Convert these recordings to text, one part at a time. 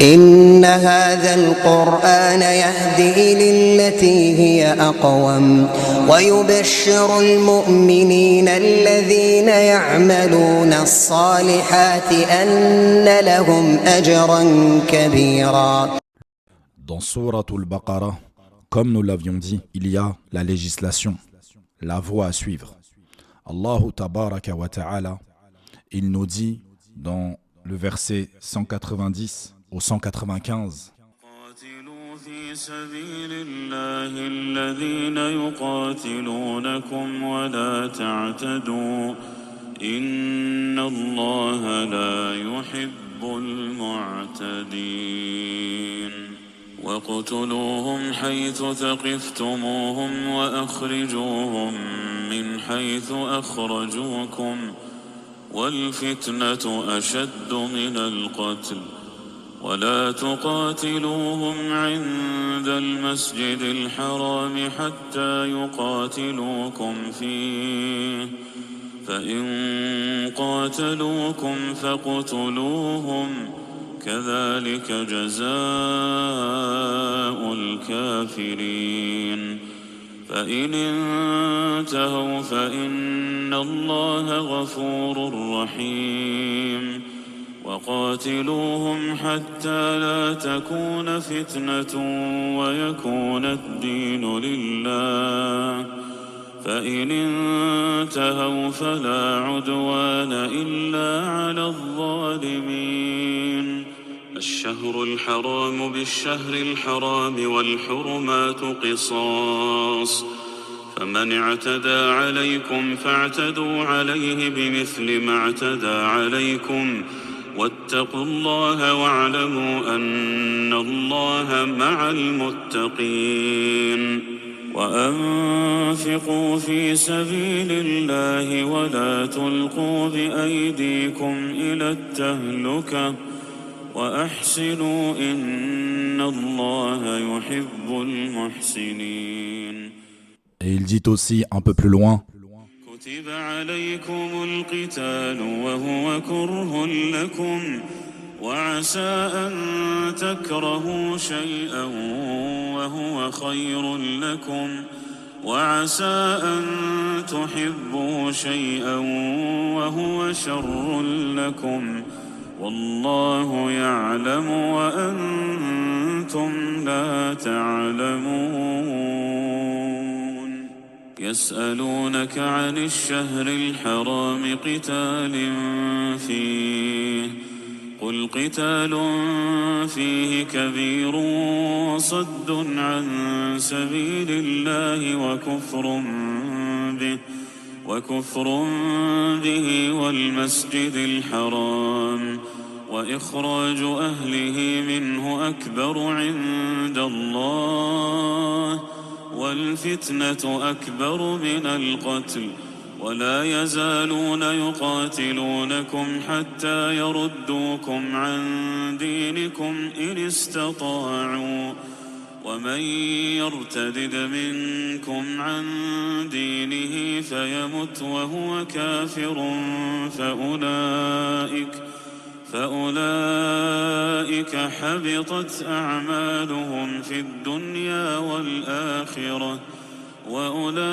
إن هذا القرآن يهدي للتي هي أقوم ويبشر المؤمنين الذين يعملون الصالحات أن لهم أجرا كبيرا. Dans Sourate al-Baqarah, comme nous l'avions dit, il y a la législation, la voie à suivre. Allahu tabaraka wa ta'ala, il nous dit dans le verset 190 au 195, في سبيل الله الذين يقاتلونكم ولا تعتدوا إن الله لا يحب المعتدين واقتلوهم حيث ثقفتموهم وأخرجوهم من حيث أخرجوكم والفتنة أشد من القتل ولا تقاتلوهم عند المسجد الحرام حتى يقاتلوكم فيه فإن قاتلوكم فاقتلوهم كذلك جزاء الكافرين فإن انتهوا فإن الله غفور رحيم وقاتلوهم حتى لا تكون فتنة ويكون الدين لله فإن انتهوا فلا عدوان إلا على الظالمين الشهر الحرام بالشهر الحرام والحرمات قصاص فمن اعتدى عليكم فاعتدوا عليه بمثل ما اعتدى عليكم واتقوا الله واعلموا أن الله مع المتقين وأنفقوا في سبيل الله ولا تلقوا بأيديكم إلى التهلكة وأحسنوا إن الله يحب المحسنين. Et il dit aussi un peu plus loin, كتب عليكم القتال وهو كره لكم وعسى أن تكرهوا شيئا وهو خير لكم وعسى أن تحبوا شيئا وهو شر لكم والله يعلم وأنتم لا تعلمون يسألونك عن الشهر الحرام قتال فيه قل قتال فيه كبير وصد عن سبيل الله وكفر به والمسجد الحرام وإخراج أهله منه أكبر عند الله والفتنة أكبر من القتل ولا يزالون يقاتلونكم حتى يردوكم عن دينكم إن استطاعوا ومن يرتدد منكم عن دينه فيمت وهو كافر فأولئك حبطت أعمالهم في الدنيا والآخرة وأولئك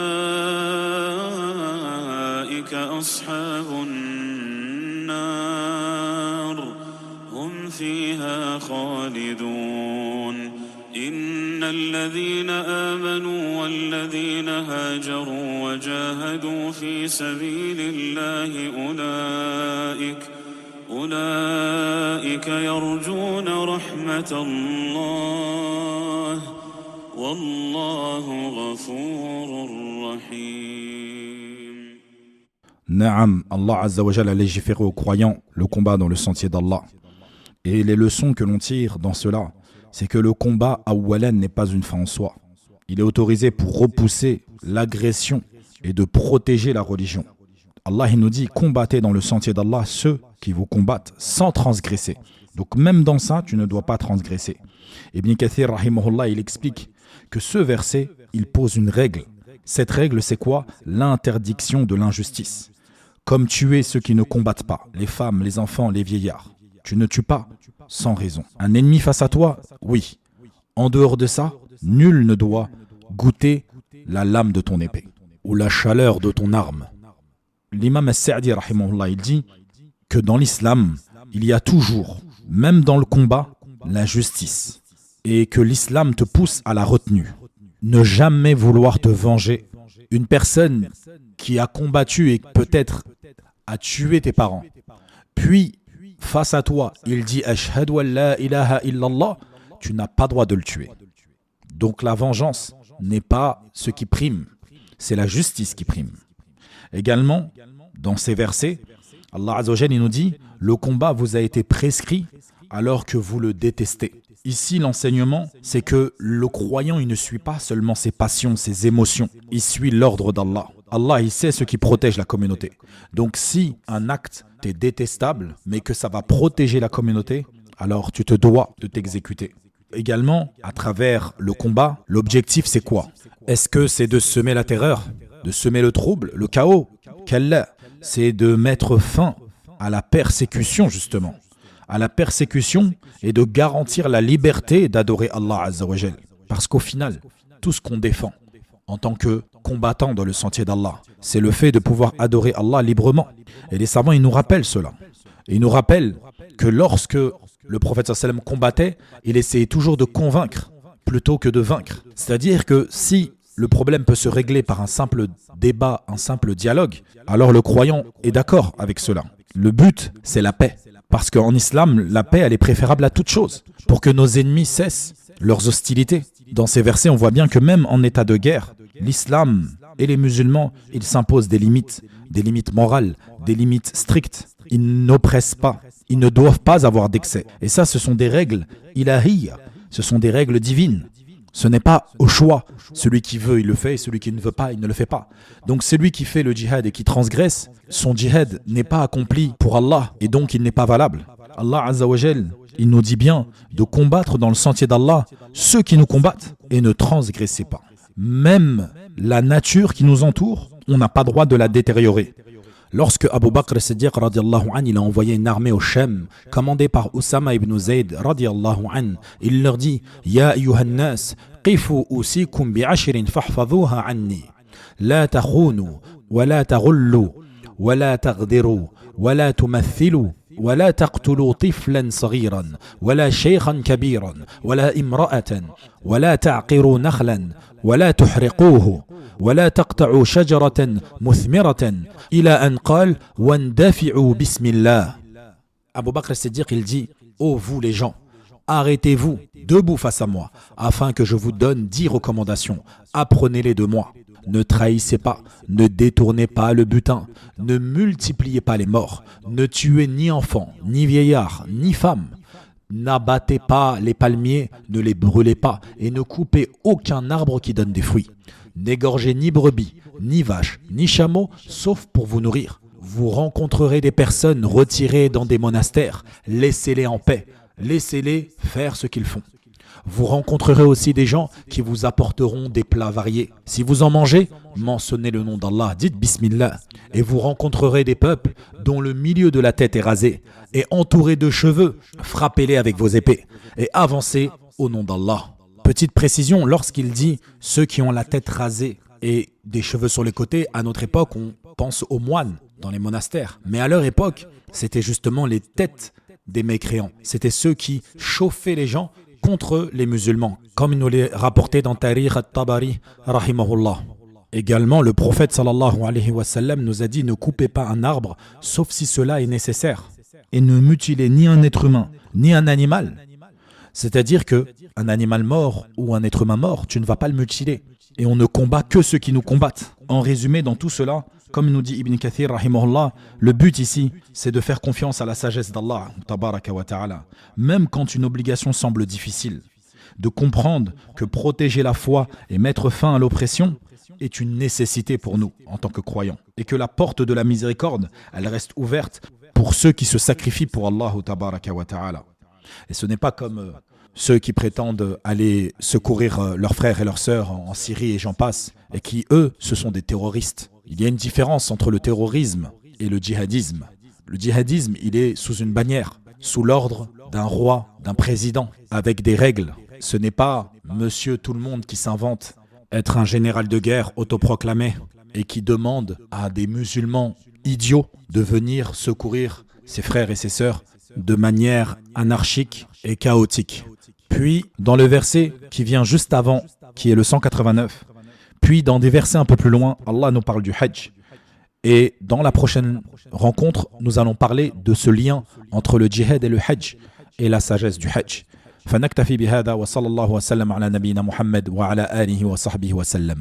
أصحاب النار هم فيها خالدون إن الذين آمنوا والذين هاجروا وجاهدوا في سبيل الله أولئك يرجون رحمة الله والله غفور رحيم. Naam, Allah Azza wa Jal a légiféré aux croyants le combat dans le sentier d'Allah. Et les leçons que l'on tire dans cela, c'est que le combat awwalan n'est pas une fin en soi. Il est autorisé pour repousser l'agression et de protéger la religion. Allah il nous dit, combattez dans le sentier d'Allah ceux qui vous combattent sans transgresser. Donc même dans ça, tu ne dois pas transgresser. Ibn Kathir, rahimahullah, il explique que ce verset, il pose une règle. Cette règle, c'est quoi? L'interdiction de l'injustice. Comme tuer ceux qui ne combattent pas, les femmes, les enfants, les vieillards. Tu ne tues pas. sans raison. Un ennemi face à toi, oui. En dehors de ça, nul ne doit goûter la lame de ton épée ou la chaleur de ton arme. L'imam As-Sa'di, rahimahullah, il dit que dans l'islam, il y a toujours, même dans le combat, la justice. Et que l'islam te pousse à la retenue. Ne jamais vouloir te venger. Une personne qui a combattu et peut-être a tué tes parents, puis face à toi, il dit « Ashhadu an la ilaha illallah », tu n'as pas droit de le tuer. Donc la vengeance n'est pas ce qui prime, c'est la justice qui prime. Également, dans ces versets, Allah Azza wa Jalla nous dit « Le combat vous a été prescrit alors que vous le détestez ». Ici, l'enseignement, c'est que le croyant, il ne suit pas seulement ses passions, ses émotions, il suit l'ordre d'Allah. Allah, il sait ce qui protège la communauté. Donc si un acte est détestable, mais que ça va protéger la communauté, alors tu te dois de t'exécuter. Également, à travers le combat, l'objectif c'est quoi? Est-ce que c'est de semer la terreur, de semer le trouble, le chaos? Qu'elle, c'est de mettre fin à la persécution justement, à la persécution et de garantir la liberté d'adorer Allah Azza wa Jal. Parce qu'au final, tout ce qu'on défend en tant que combattant dans le sentier d'Allah, c'est le fait de pouvoir adorer Allah librement. Et les savants, ils nous rappellent cela. Et ils nous rappellent que lorsque le prophète sallallahu alayhi wa sallam combattait, il essayait toujours de convaincre plutôt que de vaincre. C'est-à-dire que si le problème peut se régler par un simple débat, un simple dialogue, alors le croyant est d'accord avec cela. Le but, c'est la paix. Parce qu'en islam, la paix, elle est préférable à toute chose. Pour que nos ennemis cessent leurs hostilités. Dans ces versets, on voit bien que même en état de guerre, l'islam et les musulmans, ils s'imposent des limites morales, des limites strictes. Ils n'oppressent pas, ils ne doivent pas avoir d'excès. Et ça, ce sont des règles ilahiyya, ce sont des règles divines. Ce n'est pas au choix. Celui qui veut, il le fait, et celui qui ne veut pas, il ne le fait pas. Donc celui qui fait le djihad et qui transgresse, son djihad n'est pas accompli pour Allah, et donc il n'est pas valable. Allah Azza wa Jal, il nous dit bien de combattre dans le sentier d'Allah ceux qui nous combattent, et ne transgressez pas. Même la nature qui nous entoure, on n'a pas droit de la détériorer. Lorsque Abu Bakr as-Siddiq radiallahu an, il a envoyé une armée au Shem, commandée par Usama ibn Zayd radiallahu an, il leur dit « Ya ayyuhan nas, qifu usikum bi'ashrin fahfadhuha anni. La takhunu, wa la taghullu, wa la taghdiru, wa la tumathilu. ولا تقتلوا طفلا صغيرا ولا شيخا كبيرا ولا امرأة ولا تعقروا نخلا ولا تحرقوه ولا تقطعوا شجرة مثمرة إلى أن قال واندفعوا بسم الله. Abu Bakr as-Siddiq, il dit ô vous les gens, arrêtez-vous debout face à moi afin que je vous donne 10 recommandations, apprenez-les de moi. Ne trahissez pas, ne détournez pas le butin, ne multipliez pas les morts, ne tuez ni enfants, ni vieillards, ni femmes. N'abattez pas les palmiers, ne les brûlez pas et ne coupez aucun arbre qui donne des fruits. N'égorgez ni brebis, ni vaches, ni chameaux, sauf pour vous nourrir. Vous rencontrerez des personnes retirées dans des monastères, laissez-les en paix, laissez-les faire ce qu'ils font. Vous rencontrerez aussi des gens qui vous apporteront des plats variés. Si vous en mangez, mentionnez le nom d'Allah, dites Bismillah. Et vous rencontrerez des peuples dont le milieu de la tête est rasé et entouré de cheveux. Frappez-les avec vos épées et avancez au nom d'Allah. Petite précision, lorsqu'il dit ceux qui ont la tête rasée et des cheveux sur les côtés, à notre époque, on pense aux moines dans les monastères. Mais à leur époque, c'était justement les têtes des mécréants. C'était ceux qui chauffaient les gens contre les musulmans, comme il nous l'est rapporté dans Tariq al-Tabari, rahimahullah. Également, le prophète sallallahu alayhi wa sallam nous a dit ne coupez pas un arbre, sauf si cela est nécessaire, et ne mutilez ni un être humain, ni un animal. C'est-à-dire que un animal mort ou un être humain mort, tu ne vas pas le mutiler. Et on ne combat que ceux qui nous combattent. En résumé, dans tout cela, comme nous dit Ibn Kathir, rahimahullah, le but ici, c'est de faire confiance à la sagesse d'Allah, tabaraka wa ta'ala. Même quand une obligation semble difficile, de comprendre que protéger la foi et mettre fin à l'oppression est une nécessité pour nous en tant que croyants. Et que la porte de la miséricorde, elle reste ouverte pour ceux qui se sacrifient pour Allah, tabaraka wa ta'ala. Et ce n'est pas comme ceux qui prétendent aller secourir leurs frères et leurs sœurs en Syrie et j'en passe, et qui, eux, ce sont des terroristes. Il y a une différence entre le terrorisme et le djihadisme. Le djihadisme, il est sous une bannière. sous l'ordre d'un roi, d'un président, avec des règles. Ce n'est pas monsieur tout le monde qui s'invente être un général de guerre autoproclamé et qui demande à des musulmans idiots de venir secourir ses frères et ses sœurs de manière anarchique et chaotique. Puis, dans le verset qui vient juste avant, qui est le 189, puis dans des versets un peu plus loin, Allah nous parle du Hajj. Et dans la prochaine rencontre, nous allons parler de ce lien entre le djihad et le Hajj et la sagesse du Hajj. فنكتفي بهذا وصلى الله وسلم على نبينا محمد وعلى آله وصحبه وسلم.